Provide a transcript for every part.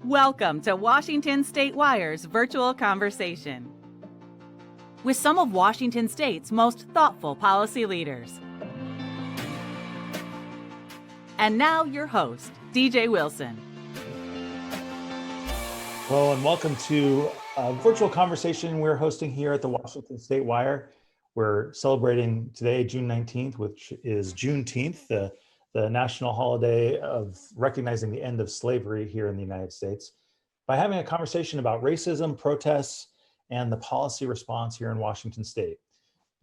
Welcome to Washington State Wire's virtual conversation with some of Washington State's most thoughtful policy leaders. And now your host, DJ Wilson. Hello and welcome to a virtual conversation we're hosting here at the Washington State Wire. We're celebrating today, June 19th, which is Juneteenth, the national holiday of recognizing the end of slavery here in the United States, by having a conversation about racism, protests, and the policy response here in Washington State.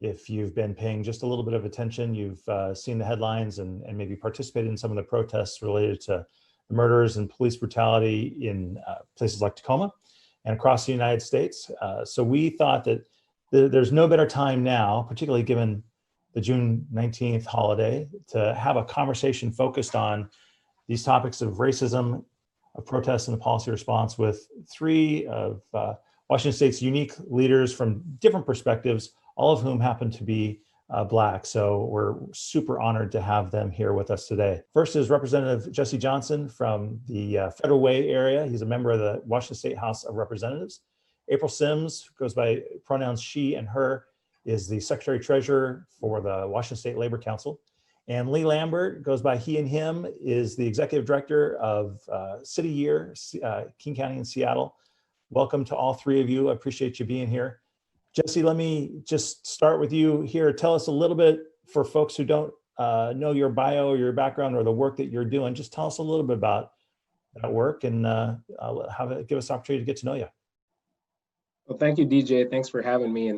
If you've been paying just a little bit of attention, you've seen the headlines and maybe participated in some of the protests related to the murders and police brutality in places like Tacoma and across the United States. So we thought that there's no better time now, particularly given the June 19th holiday, to have a conversation focused on these topics of racism, of protests, and the policy response with three of Washington State's unique leaders from different perspectives, all of whom happen to be Black. So we're super honored to have them here with us today. First is Representative Jesse Johnson from the Federal Way area. He's a member of the Washington State House of Representatives. April Sims goes by pronouns she and her, is the Secretary Treasurer for the Washington State Labor Council. And Lee Lambert goes by he and him, is the Executive Director of City Year, King County in Seattle. Welcome to all three of you. I appreciate you being here. Jesse, let me just start with you here. Tell us a little bit, for folks who don't know your bio or your background or the work that you're doing, just tell us a little bit about that work and give us an opportunity to get to know you. Well, thank you, DJ. Thanks for having me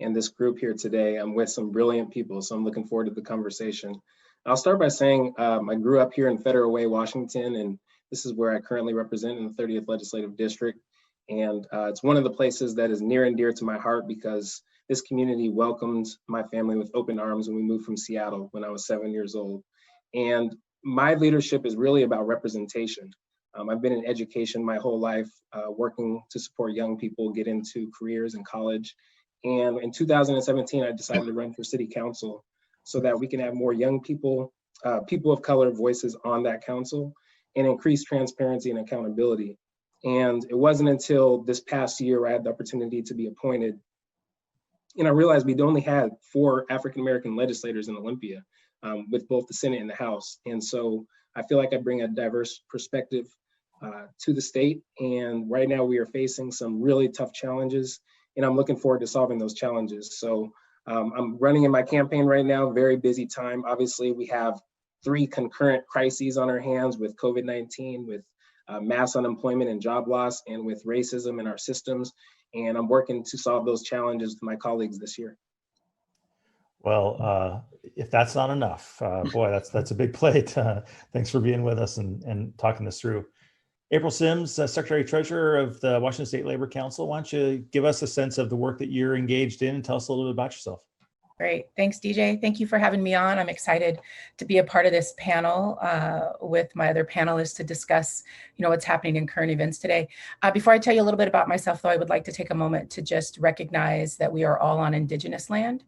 and this group here today. I'm with some brilliant people, so I'm looking forward to the conversation. I'll start by saying I grew up here in Federal Way, Washington, and this is where I currently represent in the 30th Legislative District. And it's one of the places that is near and dear to my heart because this community welcomed my family with open arms when we moved from Seattle when I was 7 years old. And my leadership is really about representation. I've been in education my whole life, working to support young people get into careers in college. And in 2017, I decided to run for city council so that we can have more young people, people of color voices on that council and increase transparency and accountability. And it wasn't until this past year I had the opportunity to be appointed. And I realized we'd only had 4 African-American legislators in Olympia with both the Senate and the House. And so I feel like I bring a diverse perspective to the state. And right now we are facing some really tough challenges. And I'm looking forward to solving those challenges. So I'm running in my campaign right now, very busy time. Obviously, we have 3 concurrent crises on our hands with COVID-19, with mass unemployment and job loss, and with racism in our systems. And I'm working to solve those challenges with my colleagues this year. Well, if that's not enough, boy, that's a big plate. Thanks for being with us and talking this through. April Sims, Secretary Treasurer of the Washington State Labor Council. Why don't you give us a sense of the work that you're engaged in and tell us a little bit about yourself? Great. Thanks, DJ. Thank you for having me on. I'm excited to be a part of this panel with my other panelists to discuss, what's happening in current events today. Before I tell you a little bit about myself, though, I would like to take a moment to just recognize that we are all on Indigenous land.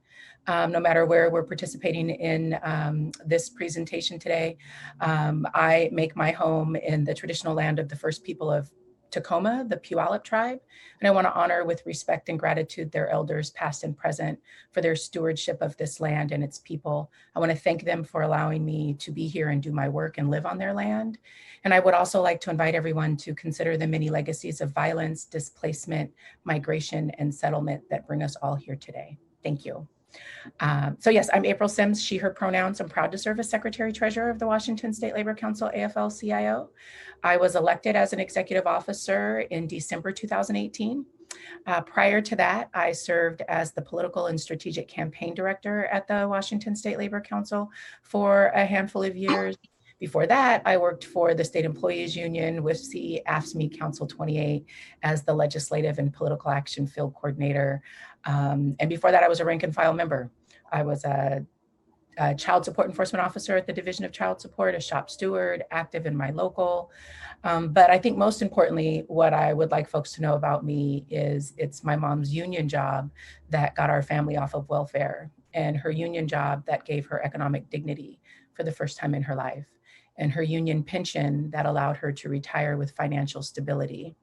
No matter where we're participating in this presentation today. I make my home in the traditional land of the first people of Tacoma, the Puyallup tribe, and I want to honor with respect and gratitude their elders past and present for their stewardship of this land and its people. I want to thank them for allowing me to be here and do my work and live on their land. And I would also like to invite everyone to consider the many legacies of violence, displacement, migration, and settlement that bring us all here today. Thank you. So yes, I'm April Sims, she, her pronouns. I'm proud to serve as Secretary Treasurer of the Washington State Labor Council, AFL-CIO. I was elected as an executive officer in December 2018. Prior to that, I served as the political and strategic campaign director at the Washington State Labor Council for a handful of years. Before that, I worked for the State Employees Union with AFSCME Council 28 as the Legislative and Political Action Field Coordinator. And before that, I was a rank and file member. I was a child support enforcement officer at the Division of Child Support, a shop steward, active in my local. But I think most importantly, what I would like folks to know about me is it's my mom's union job that got our family off of welfare, and her union job that gave her economic dignity for the first time in her life. and her union pension that allowed her to retire with financial stability.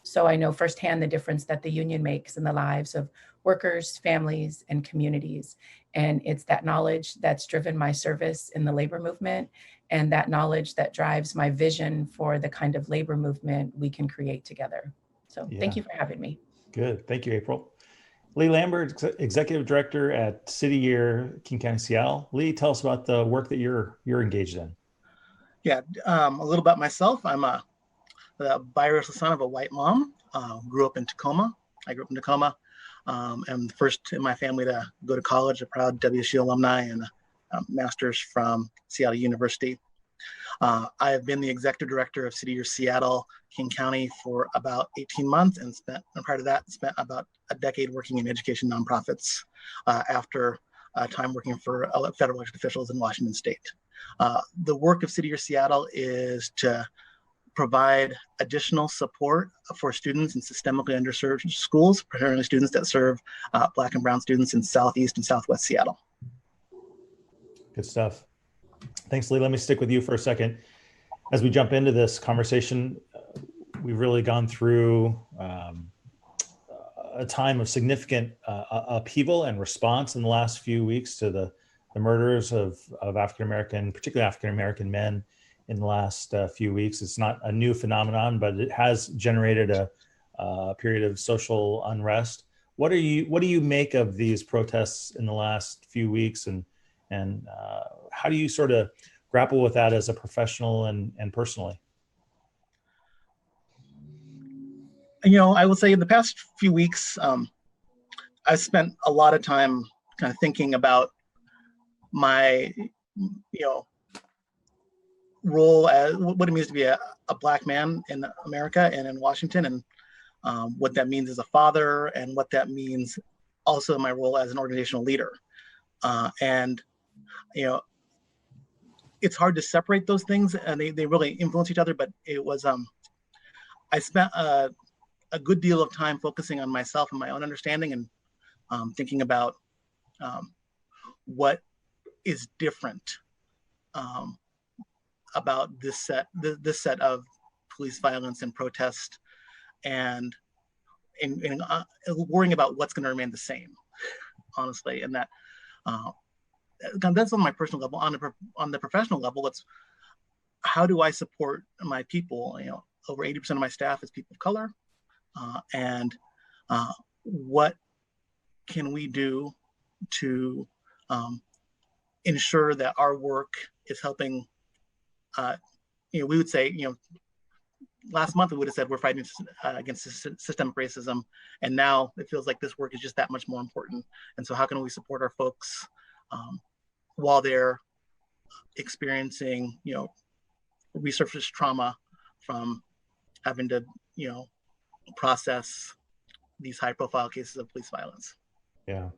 So I know firsthand the difference that the union makes in the lives of workers, families, and communities. And it's that knowledge that's driven my service in the labor movement, and that knowledge that drives my vision for the kind of labor movement we can create together. So thank you for having me. Good. Thank you, April. Lee Lambert, Executive Director at City Year, King County, Seattle. Lee, tell us about the work that you're engaged in. Yeah, a little about myself. I'm the biracial son of a white mom. Grew up in Tacoma. I grew up in Tacoma. I'm the first in my family to go to college, a proud WSU alumni, and a master's from Seattle University. I have been the executive director of City Year Seattle, King County for about 18 months, and prior to that, spent about a decade working in education nonprofits after time working for federal elected officials in Washington State. The work of City Year Seattle is to provide additional support for students in systemically underserved schools, particularly students that serve Black and brown students in Southeast and Southwest Seattle. Good stuff. Thanks, Lee. Let me stick with you for a second. As we jump into this conversation, we've really gone through a time of significant upheaval and response in the last few weeks to the murders of African-American, particularly African-American men in the last few weeks. It's not a new phenomenon, but it has generated a period of social unrest. What do you make of these protests in the last few weeks, and how do you sort of grapple with that as a professional and personally? You know, I would say in the past few weeks, I've spent a lot of time kind of thinking about my, role as what it means to be a Black man in America and in Washington, and what that means as a father, and what that means also my role as an organizational leader. It's hard to separate those things, and they really influence each other, but it was, I spent a good deal of time focusing on myself and my own understanding, and thinking about what is different about this set of police violence and protest, and worrying about what's going to remain the same, honestly. And that's on my personal level. On the professional level, it's how do I support my people? Over 80% of my staff is people of color, and what can we do to ensure that our work is helping? We would say, last month we would have said we're fighting against systemic racism, and now it feels like this work is just that much more important. And so how can we support our folks while they're experiencing, resurfaced trauma from having to, process these high-profile cases of police violence? Yeah,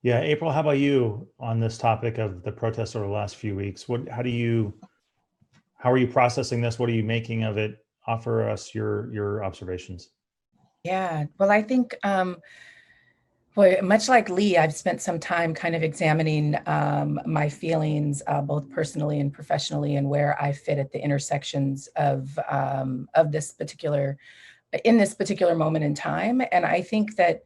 April, how about you on this topic of the protests over the last few weeks? How are you processing this? What are you making of it? Offer us your observations. Yeah, well, I think, much like Lee, I've spent some time kind of examining my feelings, both personally and professionally, and where I fit at the intersections of this particular moment in time. And I think that,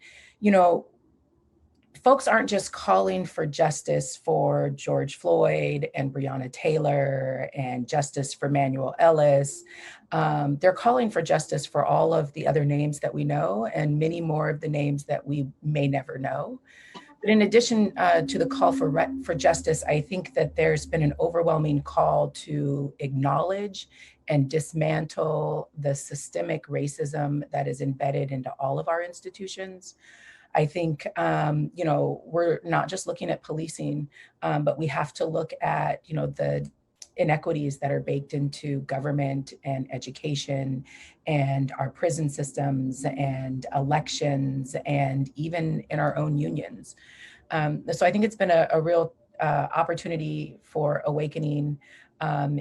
folks aren't just calling for justice for George Floyd and Breonna Taylor and justice for Manuel Ellis. They're calling for justice for all of the other names that we know, and many more of the names that we may never know. But in addition to the call for justice, I think that there's been an overwhelming call to acknowledge and dismantle the systemic racism that is embedded into all of our institutions. I think, we're not just looking at policing, but we have to look at, the inequities that are baked into government and education and our prison systems and elections and even in our own unions. So I think it's been a real opportunity for awakening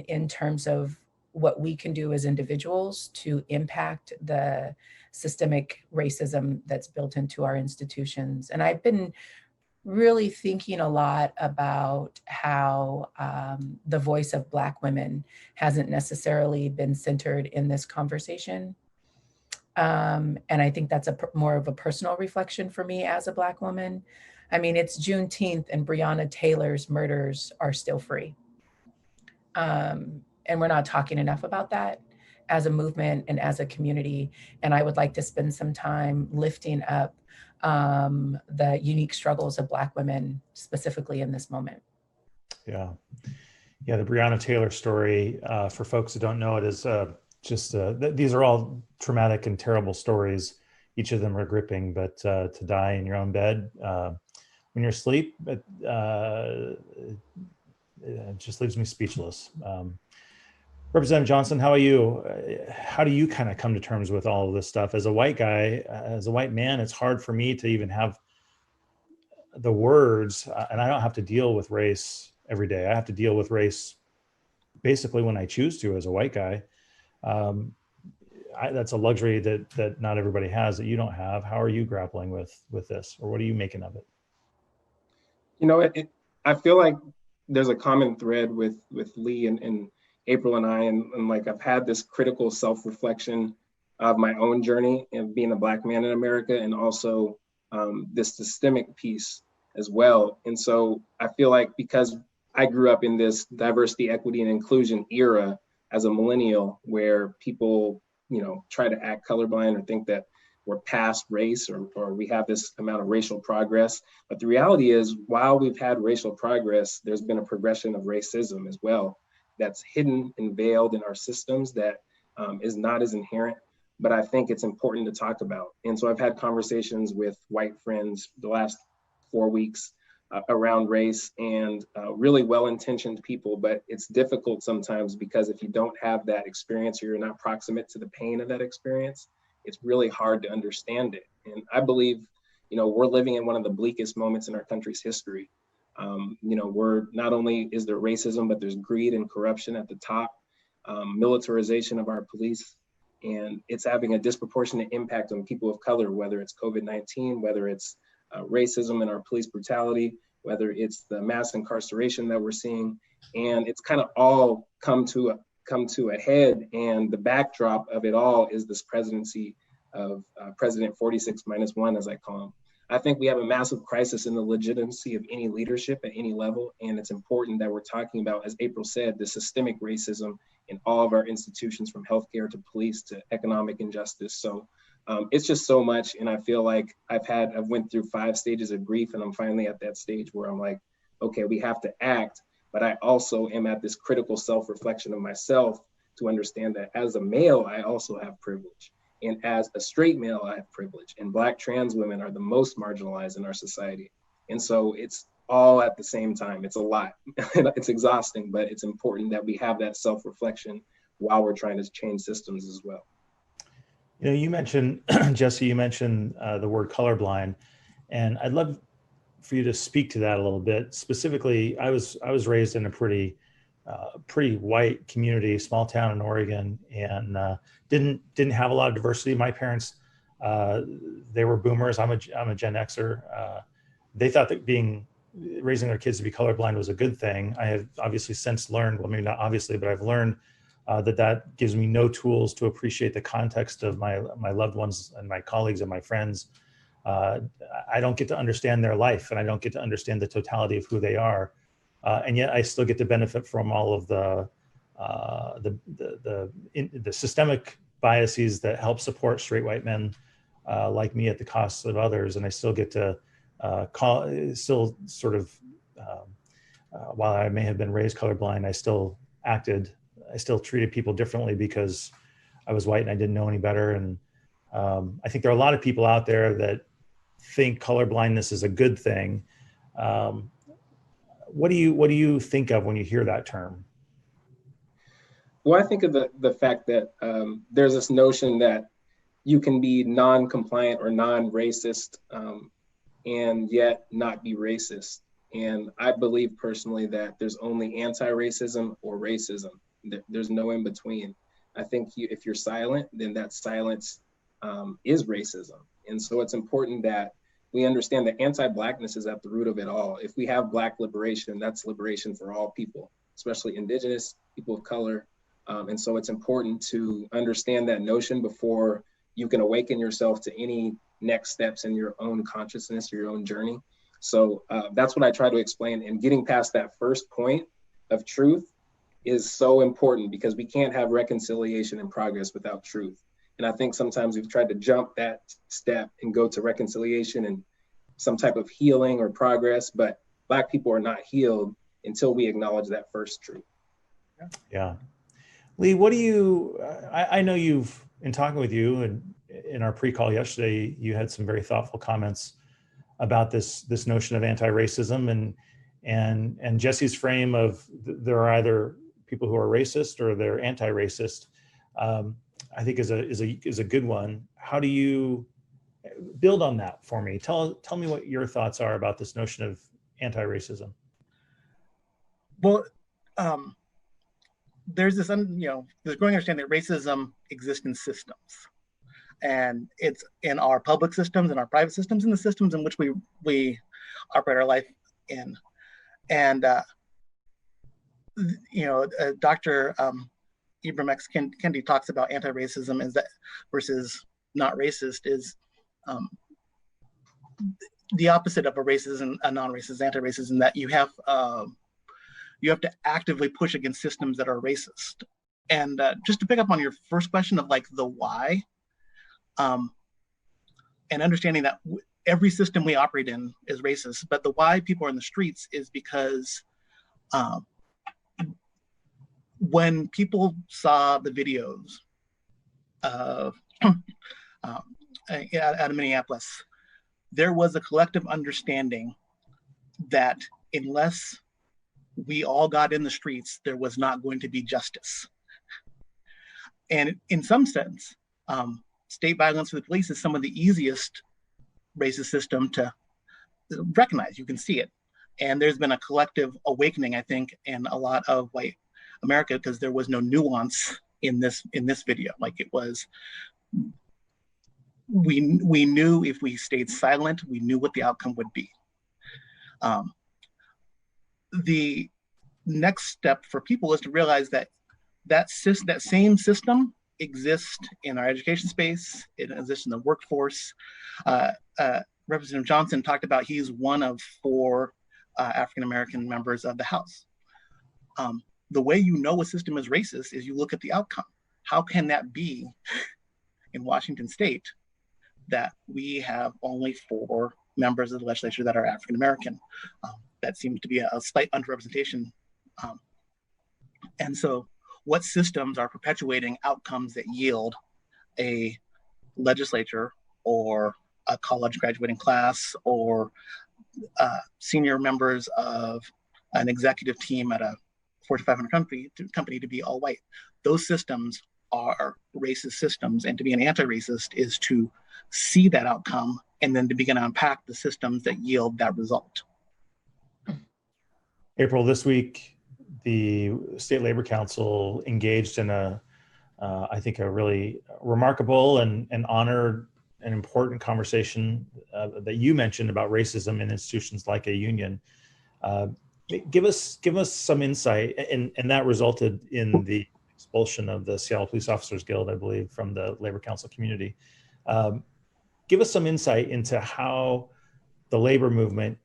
in terms of what we can do as individuals to impact the systemic racism that's built into our institutions. And I've been really thinking a lot about how the voice of Black women hasn't necessarily been centered in this conversation. And I think that's more of a personal reflection for me as a Black woman. I mean, it's Juneteenth and Breonna Taylor's murders are still free. And we're not talking enough about that as a movement and as a community. And I would like to spend some time lifting up the unique struggles of Black women, specifically in this moment. Yeah. Yeah, the Breonna Taylor story, for folks who don't know it, is these are all traumatic and terrible stories. Each of them are gripping, but to die in your own bed when you're asleep, it just leaves me speechless. Representative Johnson, how are you? How do you kind of come to terms with all of this stuff? As a white guy, as a white man, it's hard for me to even have the words, and I don't have to deal with race every day. I have to deal with race basically when I choose to as a white guy. That's a luxury that not everybody has, that you don't have. How are you grappling with this, or what are you making of it? You know, I feel like there's a common thread with Lee and April and I, and like I've had this critical self-reflection of my own journey of being a Black man in America, and also this systemic piece as well. And so I feel like because I grew up in this diversity, equity, and inclusion era as a millennial, where people, you know, try to act colorblind or think that we're past race, or we have this amount of racial progress. But the reality is, while we've had racial progress, there's been a progression of racism as well that's hidden and veiled in our systems that is not as inherent, but I think it's important to talk about. And so I've had conversations with white friends the last 4 weeks around race, and really well-intentioned people, but it's difficult sometimes because if you don't have that experience, or you're not proximate to the pain of that experience, it's really hard to understand it. And I believe, you know, we're living in one of the bleakest moments in our country's history. You know, we're not only is there racism, but there's greed and corruption at the top, militarization of our police, and it's having a disproportionate impact on people of color, whether it's COVID-19, whether it's racism and our police brutality, whether it's the mass incarceration that we're seeing. And it's kind of all come to a head. And the backdrop of it all is this presidency of President 46-1, as I call him. I think we have a massive crisis in the legitimacy of any leadership at any level. And it's important that we're talking about, as April said, the systemic racism in all of our institutions, from healthcare to police to economic injustice. So it's just so much. And I feel like I've went through 5 stages of grief, and I'm finally at that stage where I'm like, okay, we have to act. But I also am at this critical self-reflection of myself to understand that as a male, I also have privilege. And as a straight male, I have privilege. And Black trans women are the most marginalized in our society. And so it's all at the same time. It's a lot. It's exhausting, but it's important that we have that self-reflection while we're trying to change systems as well. You know, you mentioned, Jesse, you mentioned the word colorblind, and I'd love for you to speak to that a little bit. Specifically, I was raised in a pretty white community, small town in Oregon, and didn't have a lot of diversity. My parents, they were boomers. I'm a Gen Xer. They thought that raising their kids to be colorblind was a good thing. I have obviously since learned, well, maybe not obviously, but I've learned that gives me no tools to appreciate the context of my loved ones and my colleagues and my friends. I don't get to understand their life, and I don't get to understand the totality of who they are. And yet I still get to benefit from all of the systemic biases that help support straight white men like me at the cost of others. And I still get to while I may have been raised colorblind, I still treated people differently because I was white and I didn't know any better. And I think there are a lot of people out there that think colorblindness is a good thing. What do you think of when you hear that term? Well, I think of the fact that there's this notion that you can be non-compliant or non-racist and yet not be racist. And I believe personally that there's only anti-racism or racism. There's no in between. I think if you're silent, then that silence is racism. And so it's important that we understand that anti-Blackness is at the root of it all. If we have Black liberation, that's liberation for all people, especially Indigenous, people of color. And so it's important to understand that notion before you can awaken yourself to any next steps in your own consciousness or your own journey. So that's what I try to explain. And getting past that first point of truth is so important, because we can't have reconciliation and progress without truth. And I think sometimes we've tried to jump that step and go to reconciliation and some type of healing or progress, but Black people are not healed until we acknowledge that first truth. Yeah. Lee, what do you, I know you've, in talking with you and in our pre-call yesterday, you had some very thoughtful comments about this notion of anti-racism and Jesse's frame of there are either people who are racist or they're anti-racist. I think is a good one. How do you build on that for me? Tell me what your thoughts are about this notion of anti-racism. Well, there's this, there's growing understanding that racism exists in systems, and it's in our public systems, in our private systems, in the systems in which we operate our life in. And Dr. Ibram X. Kendi talks about anti-racism as that versus not racist is the opposite of a racist and a non-racist, anti-racism, that you have to actively push against systems that are racist. And just to pick up on your first question of like the why, and understanding that every system we operate in is racist, but the why people are in the streets is because when people saw the videos of out of Minneapolis, there was a collective understanding that unless we all got in the streets, there was not going to be justice. And in some sense, state violence with the police is some of the easiest racist system to recognize. You can see it. And there's been a collective awakening, I think, in a lot of white America, because there was no nuance in this video. Like it was, we knew if we stayed silent, we knew what the outcome would be. The next step for people is to realize that that same system exists in our education space. It exists in the workforce. Representative Johnson talked about he's one of 4 African-American members of the House. The way you know a system is racist is you look at the outcome. How can that be in Washington State that we have only 4 members of the legislature that are African-American? That seems to be a slight underrepresentation. And so what systems are perpetuating outcomes that yield a legislature or a college graduating class or senior members of an executive team at a Fortune 500 company to be all white? Those systems are racist systems, and to be an anti-racist is to see that outcome and then to begin to unpack the systems that yield that result. April, this week, the State Labor Council engaged in I think a really remarkable and honored and important conversation that you mentioned about racism in institutions like a union. Give us some insight, and that resulted in the expulsion of the Seattle Police Officers Guild, I believe, from the Labor Council community. Give us some insight into how the labor movement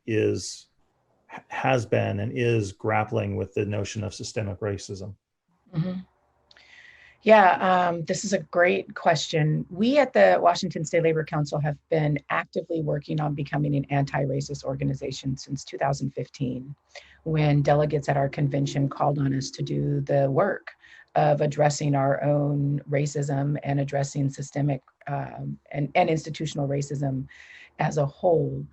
has been and is grappling with the notion of systemic racism. Mm-hmm. Yeah, this is a great question. We at the Washington State Labor Council have been actively working on becoming an anti-racist organization since 2015, when delegates at our convention called on us to do the work of addressing our own racism and addressing systemic and institutional racism as a whole.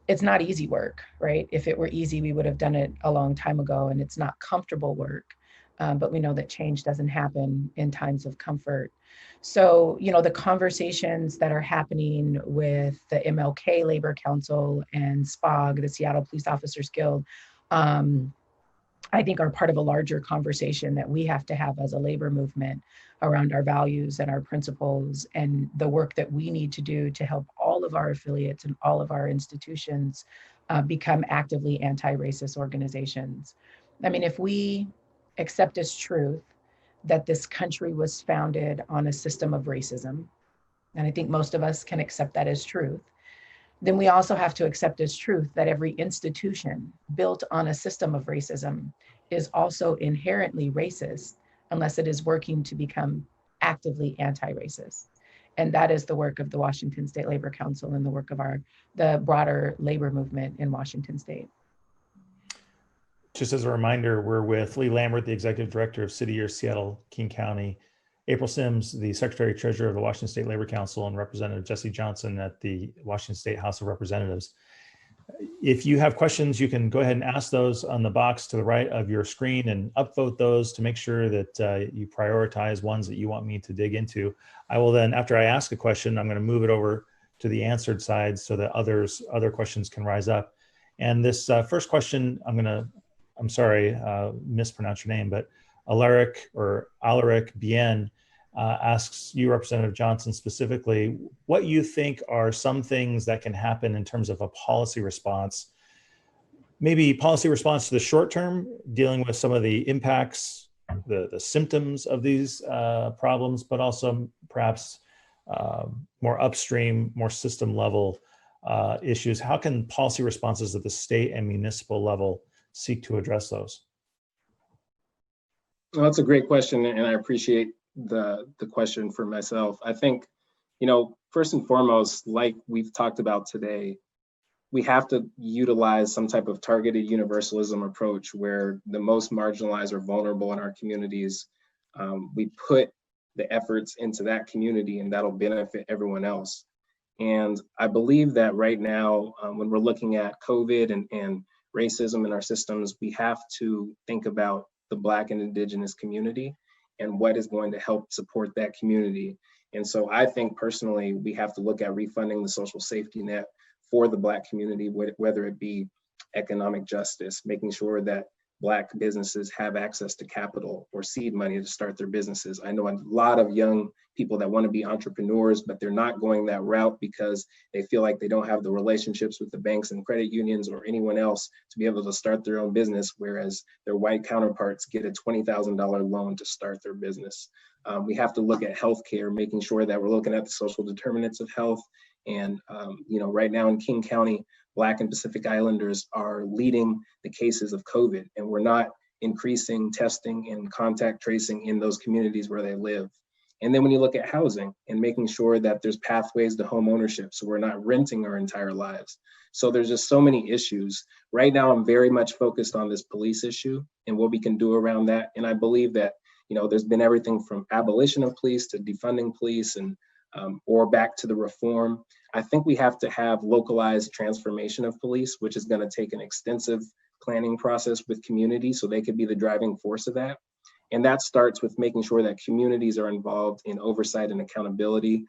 It's not easy work, right? If it were easy, we would have done it a long time ago, and it's not comfortable work. But we know that change doesn't happen in times of comfort. So, the conversations that are happening with the MLK Labor Council and SPOG, the Seattle Police Officers Guild, I think are part of a larger conversation that we have to have as a labor movement around our values and our principles and the work that we need to do to help all of our affiliates and all of our institutions become actively anti-racist organizations. I mean, if we accept as truth that this country was founded on a system of racism, and I think most of us can accept that as truth, then we also have to accept as truth that every institution built on a system of racism is also inherently racist unless it is working to become actively anti-racist. And that is the work of the Washington State Labor Council and the work of the broader labor movement in Washington State. Just as a reminder, we're with Lee Lambert, the Executive Director of City Year Seattle, King County, April Sims, the Secretary Treasurer of the Washington State Labor Council, and Representative Jesse Johnson at the Washington State House of Representatives. If you have questions, you can go ahead and ask those on the box to the right of your screen and upvote those to make sure that you prioritize ones that you want me to dig into. I will then, after I ask a question, I'm going to move it over to the answered side so that other questions can rise up. And this first question, I'm sorry, mispronounce your name, but Alaric Bien asks you, Representative Johnson, specifically, what you think are some things that can happen in terms of a policy response, maybe policy response to the short term, dealing with some of the impacts, the symptoms of these problems, but also perhaps more upstream, more system level issues. How can policy responses at the state and municipal level seek to address those? Well, that's a great question, and I appreciate the question for myself. I think, first and foremost, like we've talked about today, we have to utilize some type of targeted universalism approach where the most marginalized or vulnerable in our communities, we put the efforts into that community, and that'll benefit everyone else. And I believe that right now, when we're looking at COVID and racism in our systems, we have to think about the Black and Indigenous community and what is going to help support that community. And so I think personally, we have to look at refunding the social safety net for the Black community, whether it be economic justice, making sure that Black businesses have access to capital or seed money to start their businesses. I know a lot of young people that want to be entrepreneurs, but they're not going that route because they feel like they don't have the relationships with the banks and credit unions or anyone else to be able to start their own business, whereas their white counterparts get a $20,000 loan to start their business. We have to look at healthcare, making sure that we're looking at the social determinants of health. And right now in King County, Black and Pacific Islanders are leading the cases of COVID, and we're not increasing testing and contact tracing in those communities where they live. And then when you look at housing and making sure that there's pathways to home ownership, so we're not renting our entire lives. So there's just so many issues. Right now, I'm very much focused on this police issue and what we can do around that. And I believe that, there's been everything from abolition of police to defunding police and or back to the reform. I think we have to have localized transformation of police, which is going to take an extensive planning process with communities so they could be the driving force of that. And that starts with making sure that communities are involved in oversight and accountability.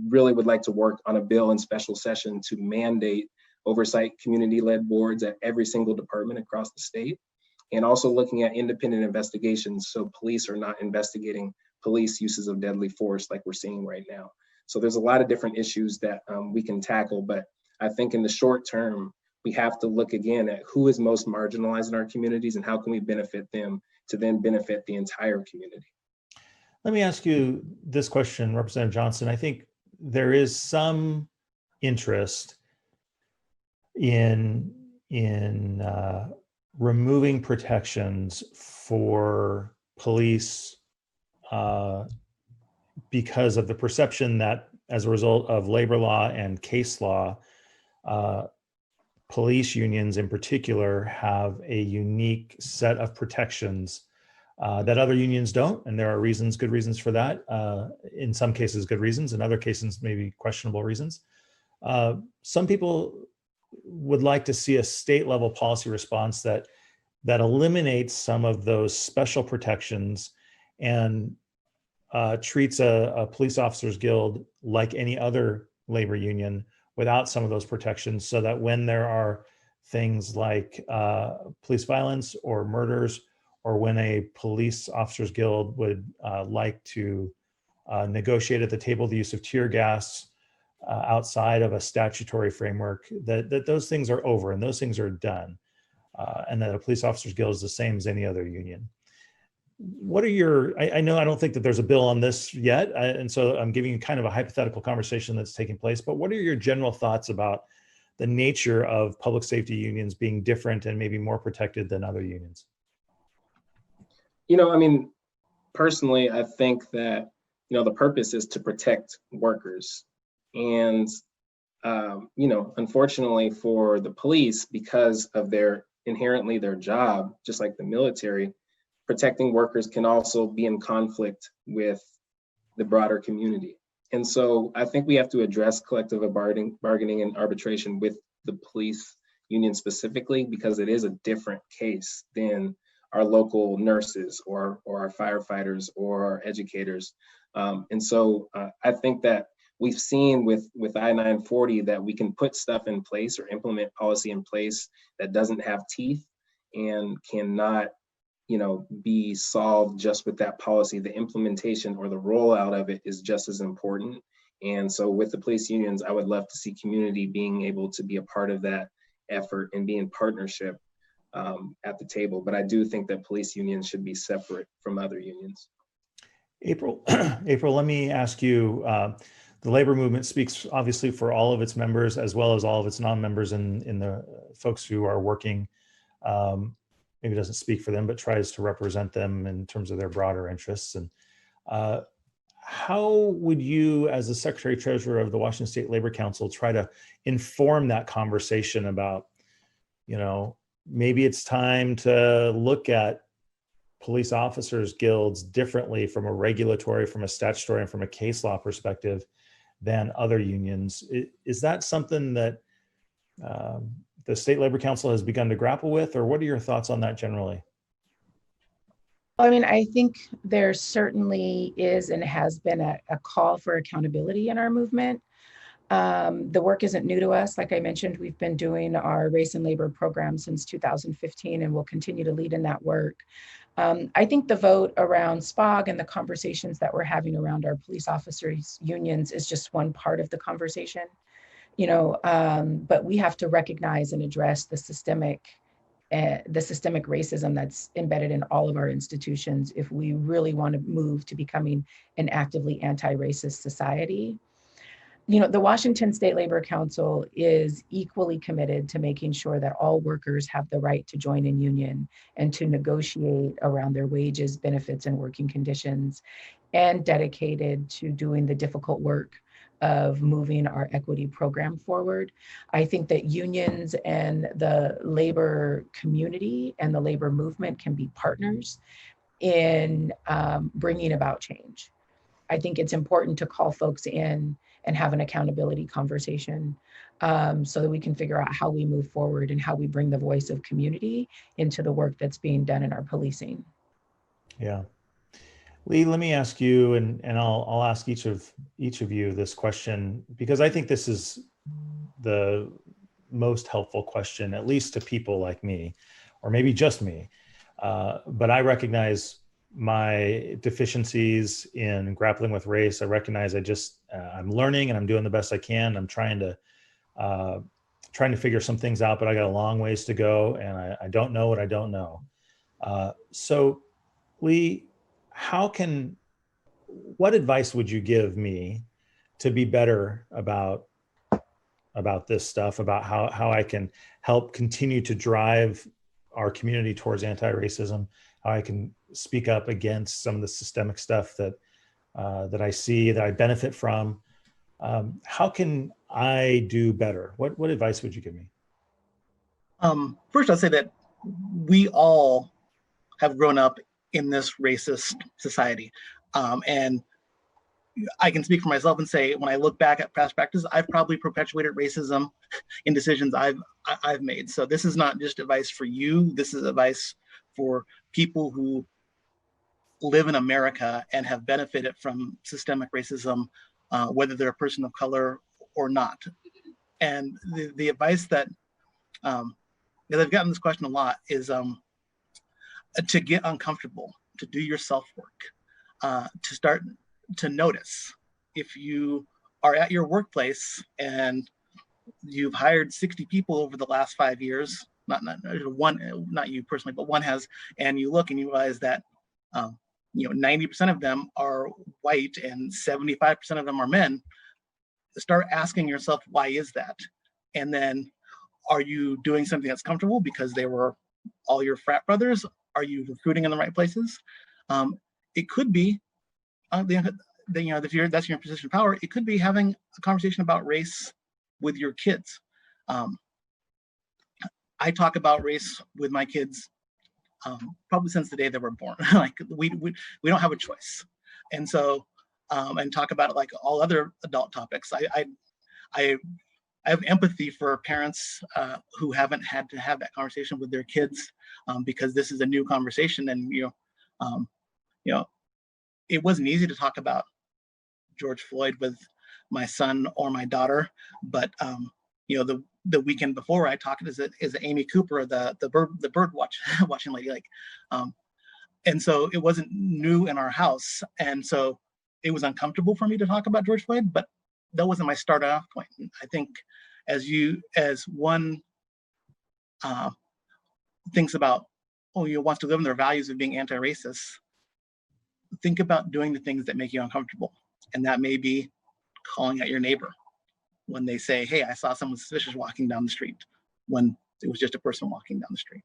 Really would like to work on a bill in special session to mandate oversight community-led boards at every single department across the state. And also looking at independent investigations so police are not investigating police uses of deadly force like we're seeing right now. So there's a lot of different issues that we can tackle, but I think in the short term, we have to look again at who is most marginalized in our communities and how can we benefit them to then benefit the entire community. Let me ask you this question, Representative Johnson. I think there is some interest in removing protections for police because of the perception that as a result of labor law and case law, police unions in particular have a unique set of protections that other unions don't. And there are reasons, good reasons for that. In some cases, good reasons. In other cases, maybe questionable reasons. Some people would like to see a state level policy response that eliminates some of those special protections and treats a police officers guild like any other labor union without some of those protections, so that when there are things like police violence or murders, or when a police officers guild would like to negotiate at the table the use of tear gas outside of a statutory framework, that those things are over and those things are done, and that a police officers guild is the same as any other union. What are your, I know I don't think that there's a bill on this yet, and so I'm giving you kind of a hypothetical conversation that's taking place, but what are your general thoughts about the nature of public safety unions being different and maybe more protected than other unions? I mean, personally, I think that, the purpose is to protect workers. And, unfortunately for the police, because of inherently their job, just like the military, protecting workers can also be in conflict with the broader community. And so I think we have to address collective bargaining and arbitration with the police union specifically, because it is a different case than our local nurses or our firefighters or our educators. And so I think that we've seen with I-940 that we can put stuff in place or implement policy in place that doesn't have teeth and cannot, be solved just with that policy. The implementation or the rollout of it is just as important. And so with the police unions, I would love to see community being able to be a part of that effort and be in partnership at the table. But I do think that police unions should be separate from other unions. April, let me ask you, the labor movement speaks obviously for all of its members as well as all of its non-members in the folks who are working. Maybe doesn't speak for them, but tries to represent them in terms of their broader interests. And how would you, as the Secretary Treasurer of the Washington State Labor Council, try to inform that conversation about, maybe it's time to look at police officers guilds differently from a regulatory, from a statutory, and from a case law perspective than other unions? Is that something that the State Labor Council has begun to grapple with, or what are your thoughts on that generally? I mean, I think there certainly is and has been a call for accountability in our movement. The work isn't new to us. Like I mentioned, we've been doing our race and labor program since 2015, and we'll continue to lead in that work. I think the vote around SPOG and the conversations that we're having around our police officers unions is just one part of the conversation. But we have to recognize and address the systemic racism that's embedded in all of our institutions if we really want to move to becoming an actively anti-racist society. The Washington State Labor Council is equally committed to making sure that all workers have the right to join a union and to negotiate around their wages, benefits, and working conditions, and dedicated to doing the difficult work of moving our equity program forward. I think that unions and the labor community and the labor movement can be partners in bringing about change. I think it's important to call folks in and have an accountability conversation so that we can figure out how we move forward and how we bring the voice of community into the work that's being done in our policing. Yeah. Lee, let me ask you, and I'll ask each of you this question, because I think this is the most helpful question, at least to people like me, or maybe just me. But I recognize my deficiencies in grappling with race. I recognize I'm learning and I'm doing the best I can. I'm trying to figure some things out, but I got a long ways to go, and I don't know what I don't know. So, Lee, what advice would you give me to be better about this stuff, about how I can help continue to drive our community towards anti-racism, how I can speak up against some of the systemic stuff that I see, that I benefit from? How can I do better? What advice would you give me? First, I'll say that we all have grown up in this racist society. And I can speak for myself and say, when I look back at past practice, I've probably perpetuated racism in decisions I've made. So this is not just advice for you. This is advice for people who live in America and have benefited from systemic racism, whether they're a person of color or not. And the advice that because I've gotten this question a lot, is to get uncomfortable, to do your self-work, to start to notice if you are at your workplace and you've hired 60 people over the last 5 years, not one, not you personally, but one has, and you look and you realize that 90% of them are white and 75% of them are men. Start asking yourself, why is that? And then, are you doing something that's comfortable because they were all your frat brothers? Are you recruiting in the right places? It could be, if that's your position of power, it could be having a conversation about race with your kids. I talk about race with my kids probably since the day they were born. Like we don't have a choice, and so and talk about it like all other adult topics. I have empathy for parents who haven't had to have that conversation with their kids because this is a new conversation, and it wasn't easy to talk about George Floyd with my son or my daughter, but the weekend before I talked is Amy Cooper, the bird watching lady, and so it wasn't new in our house, and so it was uncomfortable for me to talk about George Floyd, but that wasn't my start off point. I think as one thinks about, wants to live in their values of being anti-racist, think about doing the things that make you uncomfortable. And that may be calling out your neighbor when they say, hey, I saw someone suspicious walking down the street, when it was just a person walking down the street.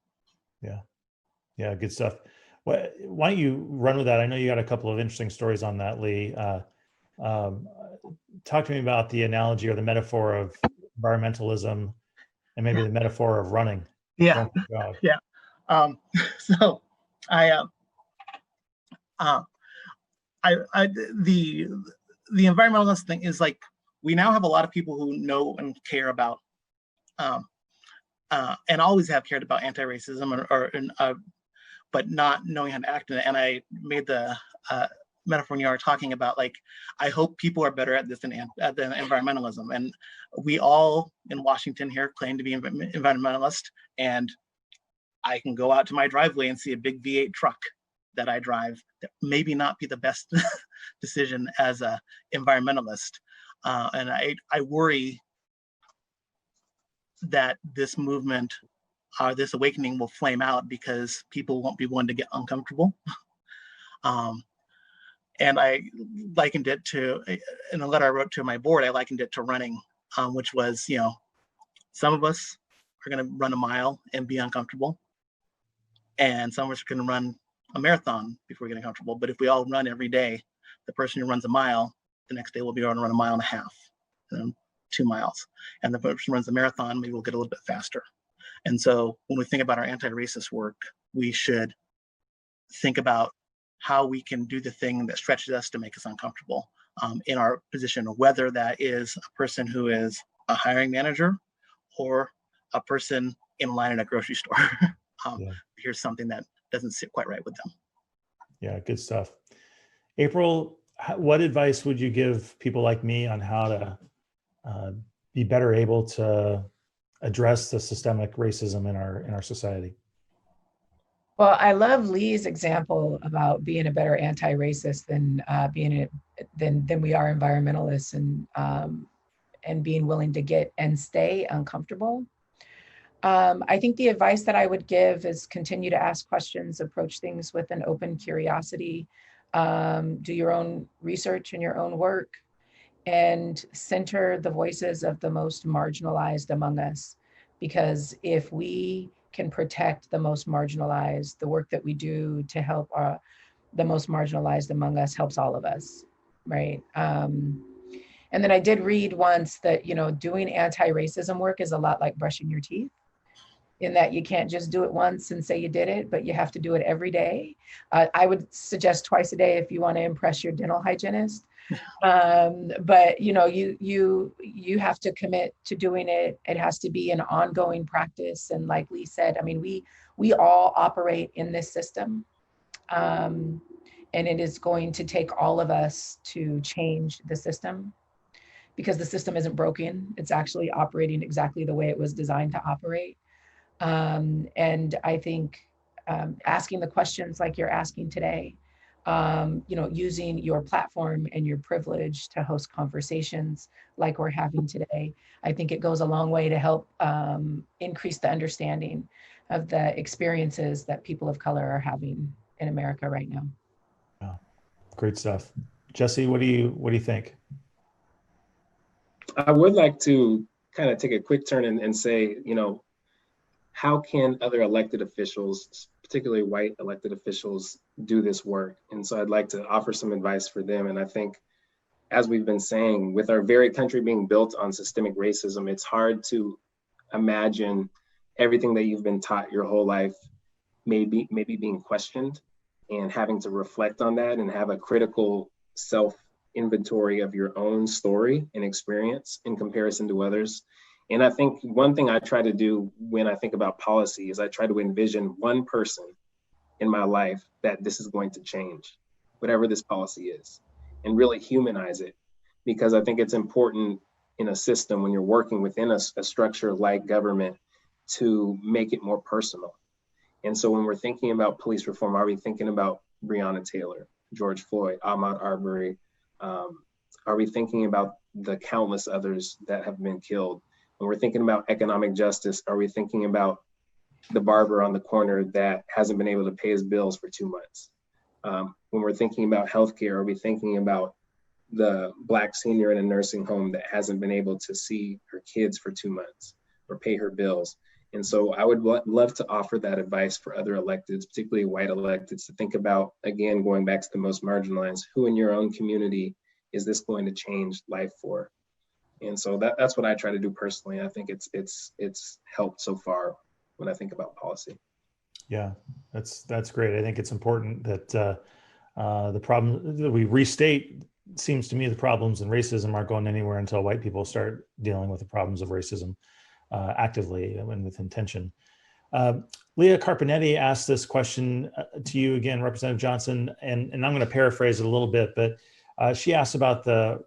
Yeah, good stuff. Why don't you run with that? I know you got a couple of interesting stories on that, Lee. Talk to me about the analogy or the metaphor of environmentalism and maybe the metaphor of running. Yeah. So the environmentalist thing is like, we now have a lot of people who know and care about and always have cared about anti-racism but not knowing how to act in it. And I made the metaphor when you were talking about, like, I hope people are better at this than environmentalism. And we all in Washington here claim to be environmentalist, and I can go out to my driveway and see a big V8 truck that I drive that maybe not be the best decision as a environmentalist. And I worry that this movement, this awakening will flame out because people won't be willing to get uncomfortable. And I likened it to, in a letter I wrote to my board, I likened it to running, which was, some of us are going to run a mile and be uncomfortable. And some of us are going to run a marathon before we get uncomfortable. But if we all run every day, the person who runs a mile, the next day will be able to run a mile and a half, 2 miles. And the person who runs the marathon, maybe we'll get a little bit faster. And so when we think about our anti-racist work, we should think about how we can do the thing that stretches us to make us uncomfortable in our position, whether that is a person who is a hiring manager or a person in line at a grocery store. Here's something that doesn't sit quite right with them. Yeah, good stuff. April, what advice would you give people like me on how to be better able to address the systemic racism in our society? Well, I love Lee's example about being a better anti-racist than than we are environmentalists, and being willing to get and stay uncomfortable. I think the advice that I would give is continue to ask questions, approach things with an open curiosity, do your own research and your own work, and center the voices of the most marginalized among us. Because if we can protect the most marginalized, the work that we do to help the most marginalized among us helps all of us, right? And then I did read once that, doing anti-racism work is a lot like brushing your teeth, in that you can't just do it once and say you did it, but you have to do it every day. I would suggest twice a day if you want to impress your dental hygienist. But you have to commit to doing it. It has to be an ongoing practice. And like Lee said, I mean, we all operate in this system. And it is going to take all of us to change the system, because the system isn't broken. It's actually operating exactly the way it was designed to operate. And I think asking the questions like you're asking today, using your platform and your privilege to host conversations like we're having today, I think it goes a long way to help increase the understanding of the experiences that people of color are having in America right now. Wow. Great stuff. Jesse, what do you think? I would like to kind of take a quick turn and say, how can other elected officials, particularly white elected officials, do this work? And so I'd like to offer some advice for them. And I think, as we've been saying, with our very country being built on systemic racism, it's hard to imagine everything that you've been taught your whole life maybe being questioned, and having to reflect on that and have a critical self inventory of your own story and experience in comparison to others. And I think one thing I try to do when I think about policy is I try to envision one person in my life that this is going to change, whatever this policy is, and really humanize it. Because I think it's important in a system, when you're working within a structure like government, to make it more personal. And so when we're thinking about police reform, are we thinking about Breonna Taylor, George Floyd, Ahmaud Arbery? Are we thinking about the countless others that have been killed? When we're thinking about economic justice, are we thinking about the barber on the corner that hasn't been able to pay his bills for 2 months? When we're thinking about healthcare, are we thinking about the Black senior in a nursing home that hasn't been able to see her kids for 2 months or pay her bills? And so I would love to offer that advice for other electeds, particularly white electeds, to think about, again, going back to the most marginalized, who in your own community is this going to change life for? And so that's what I try to do personally. I think it's helped so far when I think about policy. Yeah, that's great. I think it's important that the problem that we restate, seems to me, the problems in racism aren't going anywhere until white people start dealing with the problems of racism actively and with intention. Leah Carpinetti asked this question to you again, Representative Johnson, and I'm going to paraphrase it a little bit, but she asked about the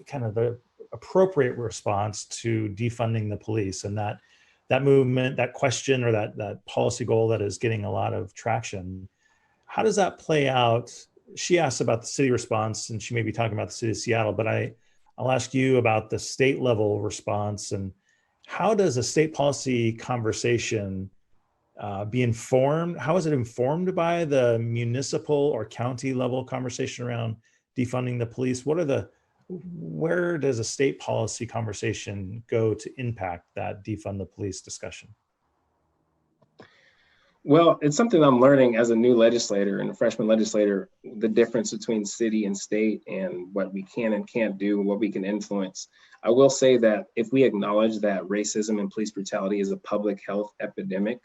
kind of the appropriate response to defunding the police, and that movement, that question, or that policy goal that is getting a lot of traction. How does that play out? She asked about the city response, and she may be talking about the city of Seattle, but I'll ask you about the state level response. And how does a state policy conversation be informed? How is it informed by the municipal or county level conversation around defunding the police? Where does a state policy conversation go to impact that defund the police discussion? Well, it's something I'm learning as a new legislator and a freshman legislator, the difference between city and state and what we can and can't do, what we can influence. I will say that if we acknowledge that racism and police brutality is a public health epidemic,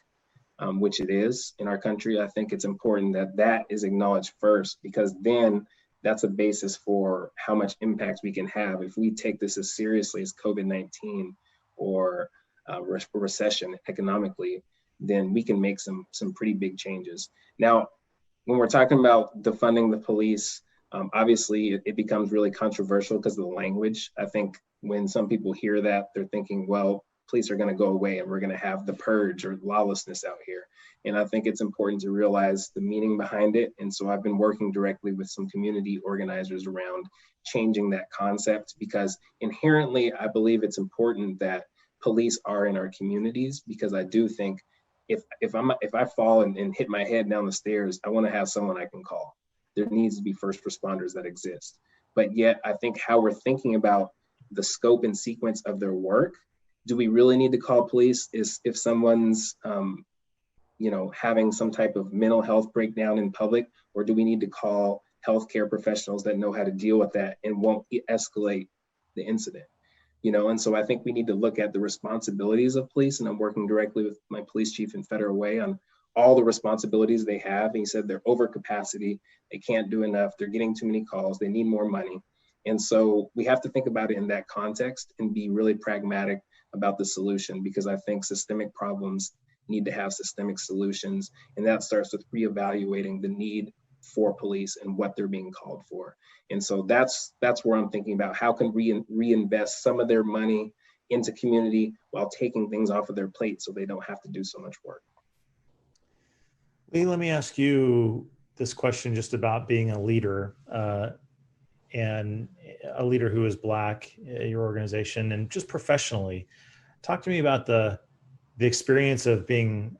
which it is in our country, I think it's important that that is acknowledged first, because then that's a basis for how much impact we can have. If we take this as seriously as COVID-19 or recession economically, then we can make some pretty big changes. Now, when we're talking about defunding the police, obviously it becomes really controversial because of the language. I think when some people hear that, they're thinking, well, police are going to go away and we're going to have the purge or lawlessness out here. And I think it's important to realize the meaning behind it. And so I've been working directly with some community organizers around changing that concept, because inherently I believe it's important that police are in our communities, because I do think if I fall and hit my head down the stairs, I want to have someone I can call. There needs to be first responders that exist. But yet I think how we're thinking about the scope and sequence of their work, do we really need to call police is if someone's having some type of mental health breakdown in public, or do we need to call healthcare professionals that know how to deal with that and won't escalate the incident? And so I think we need to look at the responsibilities of police, and I'm working directly with my police chief in Federal Way on all the responsibilities they have. And he said they're over capacity, they can't do enough, they're getting too many calls, they need more money. And so we have to think about it in that context and be really pragmatic about the solution, because I think systemic problems need to have systemic solutions. And that starts with reevaluating the need for police and what they're being called for. And so that's where I'm thinking about how can we reinvest some of their money into community while taking things off of their plate so they don't have to do so much work. Lee, let me ask you this question just about being a leader and a leader who is Black at your organization and just professionally. Talk to me about the experience of being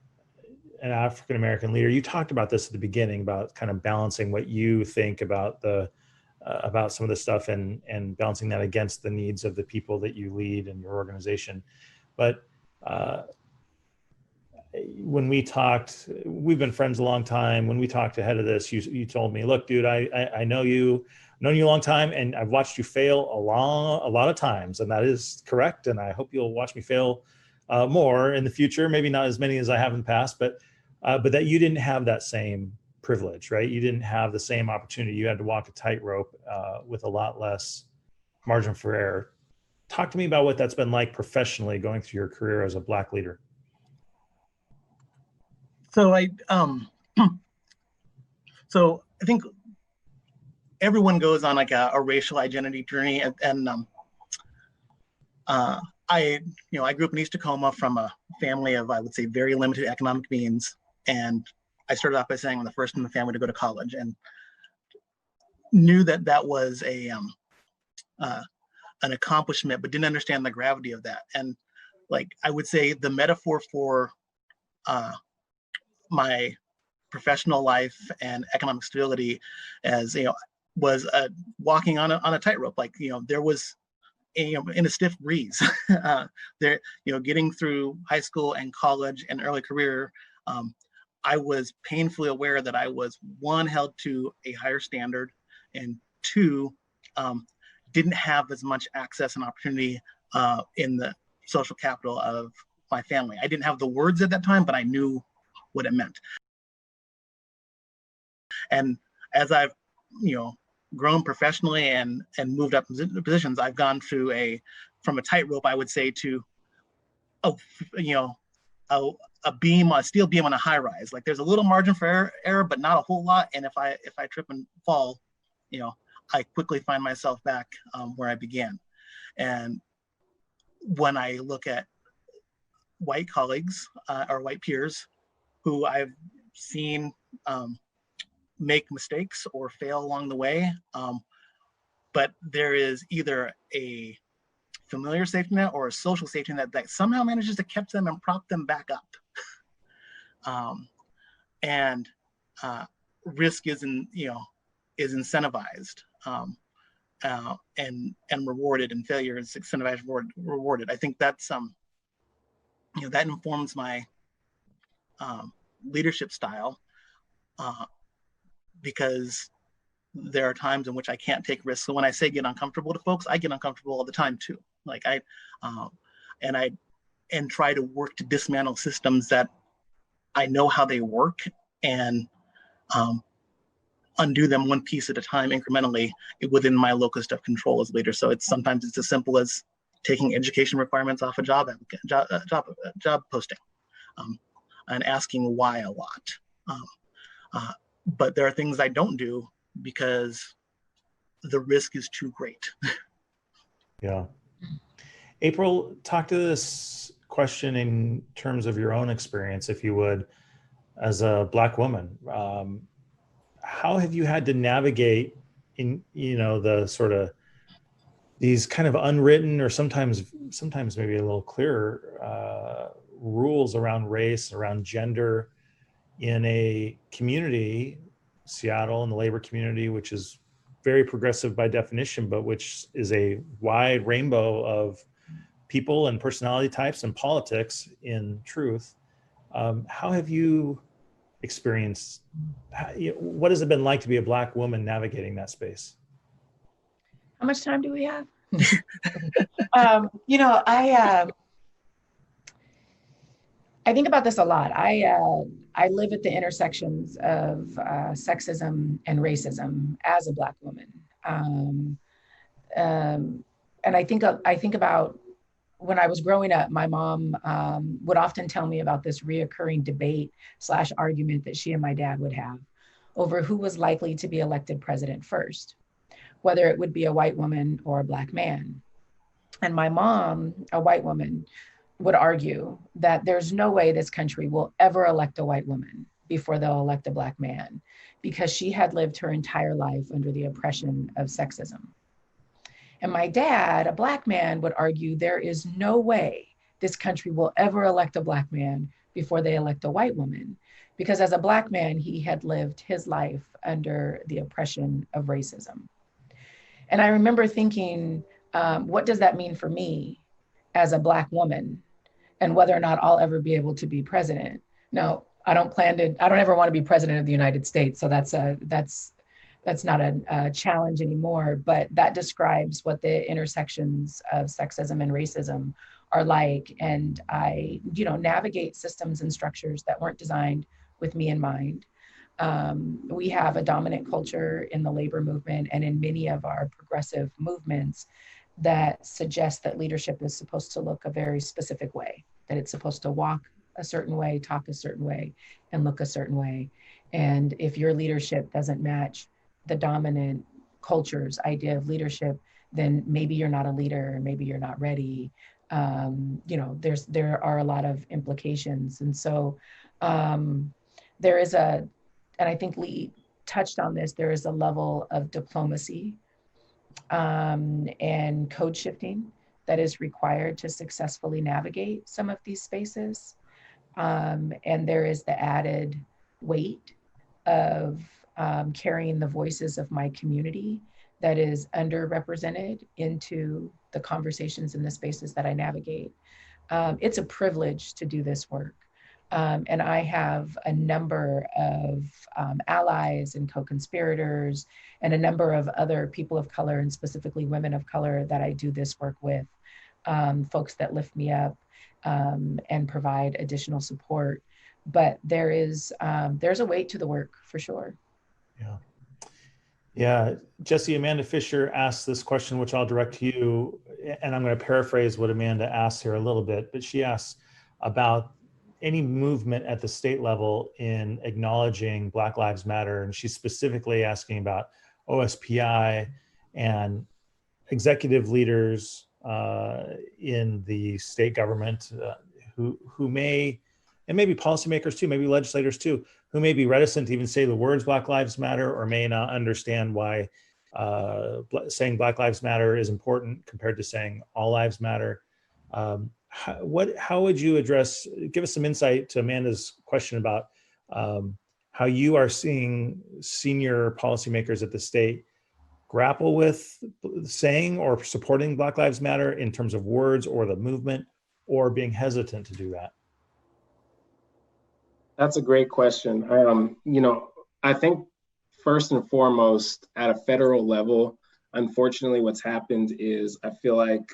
an African-American leader. You talked about this at the beginning about kind of balancing what you think about about some of the stuff and balancing that against the needs of the people that you lead in your organization. But when we talked, we've been friends a long time. When we talked ahead of this, you told me, look, dude, I know you, I've known you a long time, and I've watched you fail a lot of times, and that is correct. And I hope you'll watch me fail more in the future, maybe not as many as I have in the past, but that you didn't have that same privilege, right? You didn't have the same opportunity. You had to walk a tightrope with a lot less margin for error. Talk to me about what that's been like professionally going through your career as a Black leader. So I think everyone goes on like a racial identity journey, and I grew up in East Tacoma from a family of, I would say, very limited economic means, and I started off by saying I'm the first in the family to go to college, and knew that was an accomplishment, but didn't understand the gravity of that. And like I would say, the metaphor for my professional life and economic stability, as was walking on a tightrope. Like there was in a stiff breeze. There, getting through high school and college and early career, I was painfully aware that I was, one, held to a higher standard, and two, didn't have as much access and opportunity in the social capital of my family. I didn't have the words at that time, but I knew what it meant. And as I've, grown professionally and moved up positions, I've gone through from a tightrope, I would say, to a steel beam on a high rise. Like there's a little margin for error, but not a whole lot. And if I trip and fall, I quickly find myself back where I began. And when I look at white colleagues or white peers who I've seen make mistakes or fail along the way, but there is either a familiar safety net or a social safety net that somehow manages to catch them and prop them back up. And risk is incentivized and rewarded, and failure is incentivized, rewarded. I think that's that informs my leadership style, because there are times in which I can't take risks. So when I say get uncomfortable to folks, I get uncomfortable all the time too. Like I try to work to dismantle systems that I know how they work, and undo them one piece at a time, incrementally, within my locus of control as leader. So sometimes it's as simple as taking education requirements off a job posting, and asking why a lot. But there are things I don't do because the risk is too great. Yeah. April, talk to this question in terms of your own experience, if you would, as a Black woman. How have you had to navigate in, the sort of these kind of unwritten, or sometimes maybe a little clearer rules around race, around gender, in a community, Seattle, and the labor community, which is very progressive by definition, but which is a wide rainbow of people and personality types and politics in truth. How have you experienced, what has it been like to be a Black woman navigating that space? How much time do we have? I think about this a lot. I live at the intersections of sexism and racism as a Black woman, and I think about when I was growing up. My mom would often tell me about this reoccurring debate / argument that she and my dad would have over who was likely to be elected president first, whether it would be a white woman or a Black man. And my mom, a white woman, would argue that there's no way this country will ever elect a white woman before they'll elect a Black man, because she had lived her entire life under the oppression of sexism. And my dad, a Black man, would argue there is no way this country will ever elect a Black man before they elect a white woman, because as a Black man, he had lived his life under the oppression of racism. And I remember thinking, what does that mean for me as a Black woman, and whether or not I'll ever be able to be president? Now, I don't ever want to be president of the United States. So that's not a challenge anymore, but that describes what the intersections of sexism and racism are like. And I, navigate systems and structures that weren't designed with me in mind. We have a dominant culture in the labor movement and in many of our progressive movements that suggest that leadership is supposed to look a very specific way, that it's supposed to walk a certain way, talk a certain way, and look a certain way. And if your leadership doesn't match the dominant culture's idea of leadership, then maybe you're not a leader, maybe you're not ready. There are a lot of implications. And so there is and I think Lee touched on this, there is a level of diplomacy and code shifting that is required to successfully navigate some of these spaces. And there is the added weight of carrying the voices of my community that is underrepresented into the conversations in the spaces that I navigate. It's a privilege to do this work. And I have a number of allies and co-conspirators and a number of other people of color, and specifically women of color, that I do this work with, folks that lift me up and provide additional support. But there's a weight to the work for sure. Yeah. Yeah, Jesse, Amanda Fisher asked this question, which I'll direct to you, and I'm going to paraphrase what Amanda asked here a little bit, but she asks about any movement at the state level in acknowledging Black Lives Matter, and she's specifically asking about OSPI and executive leaders in the state government who may, and maybe policymakers too, maybe legislators too, who may be reticent to even say the words Black Lives Matter, or may not understand why saying Black Lives Matter is important compared to saying all lives matter. How would you give us some insight to Amanda's question about how you are seeing senior policymakers at the state grapple with saying or supporting Black Lives Matter in terms of words or the movement, or being hesitant to do that? That's a great question. I think first and foremost, at a federal level, unfortunately, what's happened is I feel like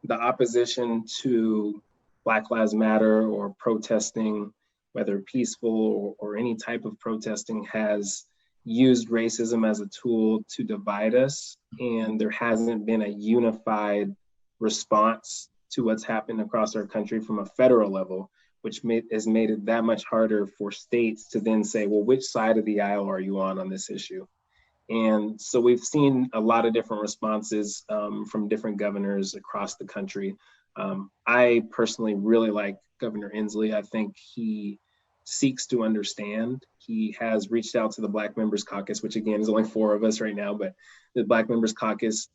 the opposition to Black Lives Matter or protesting, whether peaceful or any type of protesting, has used racism as a tool to divide us. And there hasn't been a unified response to what's happened across our country from a federal level, which has made it that much harder for states to then say, well, which side of the aisle are you on this issue? And so we've seen a lot of different responses from different governors across the country. I personally really like Governor Inslee. I think he seeks to understand. He has reached out to the Black Members Caucus, which again is only 4 of us right now, but the Black Members Caucus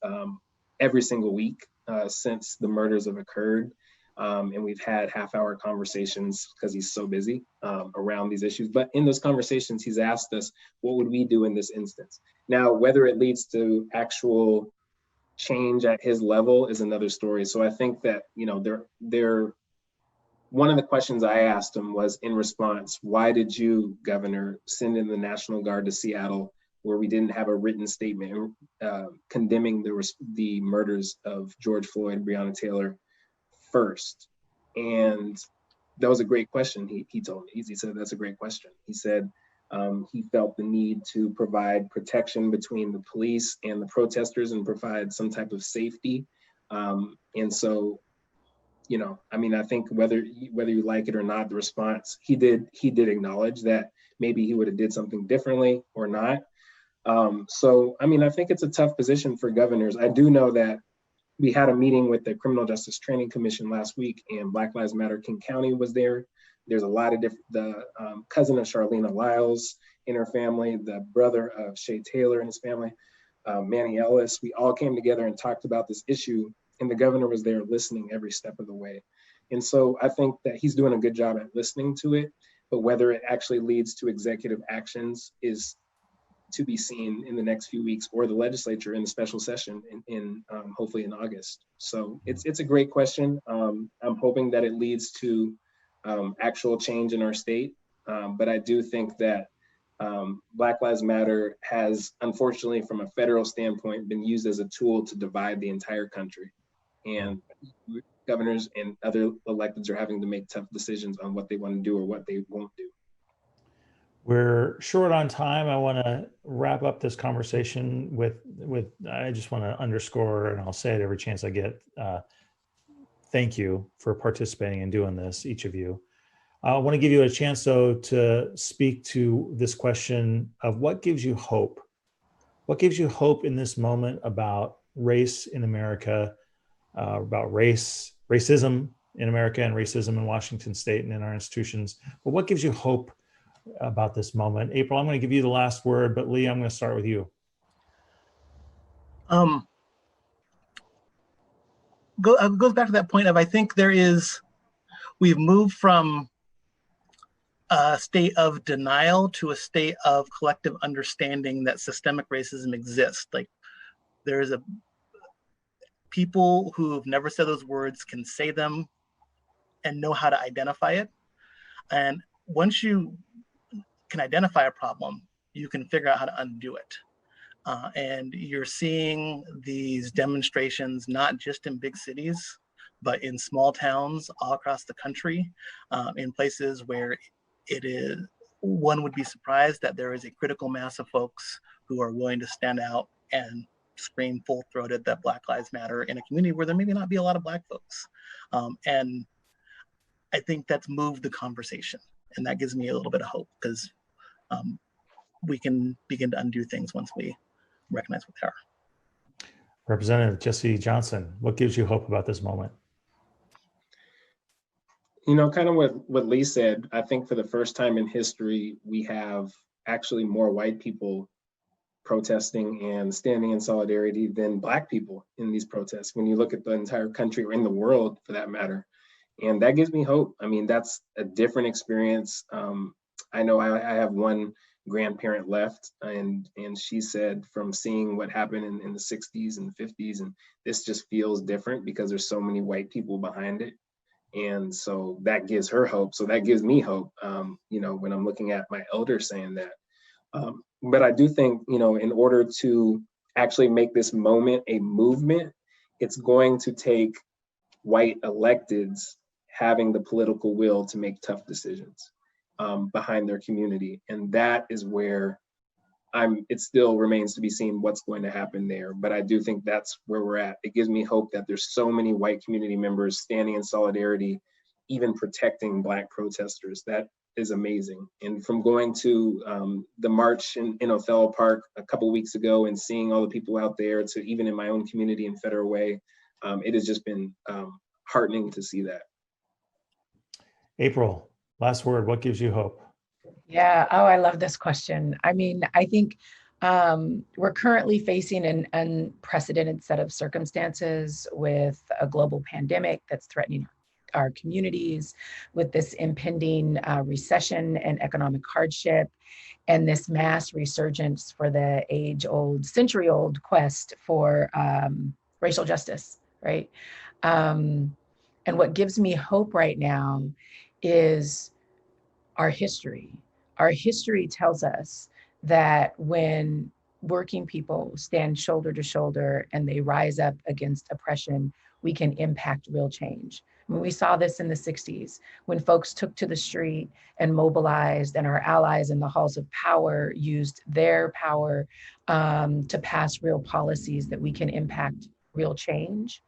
every single week since the murders have occurred. And we've had half-hour conversations because he's so busy around these issues. But in those conversations, he's asked us, what would we do in this instance? Now, whether it leads to actual change at his level is another story. So I think that, one of the questions I asked him was, in response, why did you, Governor, send in the National Guard to Seattle where we didn't have a written statement condemning the murders of George Floyd and Breonna Taylor first? And that was a great question. He told me, he said, that's a great question. He said he felt the need to provide protection between the police and the protesters and provide some type of safety. And so, I think whether you like it or not, the response, he did acknowledge that maybe he would have did something differently or not. So, I think it's a tough position for governors. I do know that We had a meeting with the Criminal Justice Training Commission last week, and Black Lives Matter King County was there. There's a lot of different, the cousin of Charlena Lyles in her family, the brother of Shay Taylor and his family, Manny Ellis. We all came together and talked about this issue, and the governor was there listening every step of the way. And so I think that he's doing a good job at listening to it, but whether it actually leads to executive actions is to be seen in the next few weeks, or the legislature in the special session in hopefully in August. So it's a great question. I'm hoping that it leads to actual change in our state. But I do think that Black Lives Matter has, unfortunately, from a federal standpoint, been used as a tool to divide the entire country. And governors and other electeds are having to make tough decisions on what they want to do or what they won't do. We're short on time. I want to wrap up this conversation with I just want to underscore, and I'll say it every chance I get, thank you for participating and doing this, each of you. I want to give you a chance, though, to speak to this question of what gives you hope. What gives you hope in this moment about race in America, about racism in America and racism in Washington State and in our institutions? But what gives you hope about this moment? April, I'm going to give you the last word, but Lee, I'm going to start with you. Goes back to that point of, I think we've moved from a state of denial to a state of collective understanding that systemic racism exists. Like, people who've never said those words can say them and know how to identify it. And once you can identify a problem, you can figure out how to undo it. And you're seeing these demonstrations, not just in big cities, but in small towns all across the country, in places where one would be surprised that there is a critical mass of folks who are willing to stand out and scream full-throated that Black Lives Matter in a community where there may not be a lot of Black folks. And I think that's moved the conversation. And that gives me a little bit of hope, because we can begin to undo things once we recognize what they are. Representative Jesse Johnson, what gives you hope about this moment? You know, kind of what Lee said, I think for the first time in history, we have actually more white people protesting and standing in solidarity than Black people in these protests, when you look at the entire country, or in the world for that matter. And that gives me hope. I mean, that's a different experience. I know I have one grandparent left, and she said, from seeing what happened in the 60s and 50s, and this just feels different because there's so many white people behind it. And so that gives her hope. So that gives me hope, you know, when I'm looking at my elders saying that. But I do think, you know, in order to actually make this moment a movement, it's going to take white electeds having the political will to make tough decisions behind their community. And that is where it still remains to be seen what's going to happen there. But I do think that's where we're at. It gives me hope that there's so many white community members standing in solidarity, even protecting Black protesters. That is amazing. And from going to the march in Othello Park a couple weeks ago and seeing all the people out there, to even in my own community in Federal Way, it has just been heartening to see that. April, last word, what gives you hope? Yeah, oh, I love this question. I mean, I think we're currently facing an unprecedented set of circumstances with a global pandemic that's threatening our communities, with this impending recession and economic hardship, and this mass resurgence for the age-old, century-old quest for racial justice, right? And what gives me hope right now is our history. Our history tells us that when working people stand shoulder to shoulder and they rise up against oppression, we can impact real change. I mean, we saw this in the 60s when folks took to the street and mobilized, and our allies in the halls of power used their power to pass real policies that we can impact real change.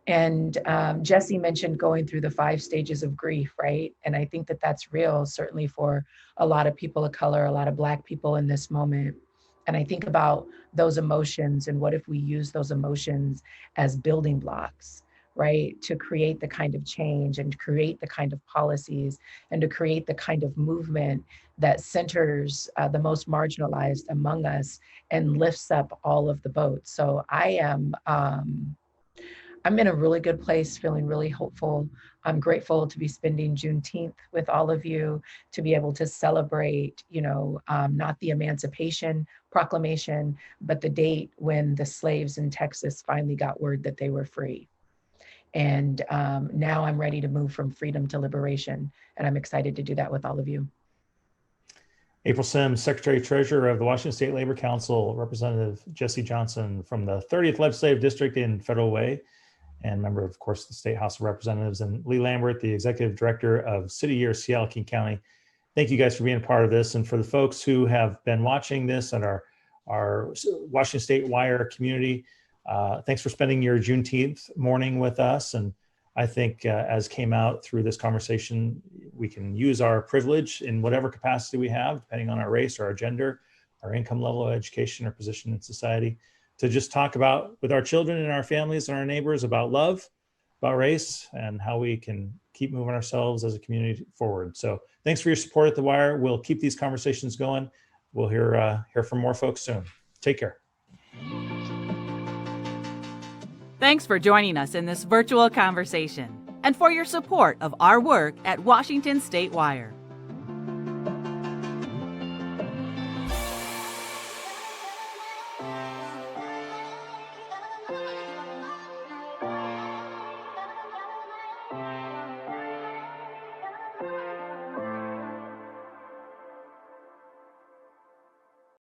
And Jesse mentioned going through the 5 stages of grief, right? And I think that that's real, certainly for a lot of people of color, a lot of Black people in this moment. And I think about those emotions and what if we use those emotions as building blocks, right? To create the kind of change and create the kind of policies and to create the kind of movement that centers the most marginalized among us and lifts up all of the boats. So I'm in a really good place, feeling really hopeful. I'm grateful to be spending Juneteenth with all of you, to be able to celebrate, not the Emancipation Proclamation, but the date when the slaves in Texas finally got word that they were free. And now I'm ready to move from freedom to liberation. And I'm excited to do that with all of you. April Sims, Secretary Treasurer of the Washington State Labor Council, Representative Jesse Johnson from the 30th Legislative District in Federal Way, and member, of course, the State House of Representatives, and Lee Lambert, the Executive Director of City Year Seattle King County. Thank you guys for being a part of this. And for the folks who have been watching this and our Washington State Wire community, thanks for spending your Juneteenth morning with us. And I think as came out through this conversation, we can use our privilege in whatever capacity we have, depending on our race or our gender, our income level, education, or position in society, to just talk about with our children and our families and our neighbors about love, about race, and how we can keep moving ourselves as a community forward. So thanks for your support at The Wire. We'll keep these conversations going. We'll hear from more folks soon. Take care. Thanks for joining us in this virtual conversation and for your support of our work at Washington State Wire.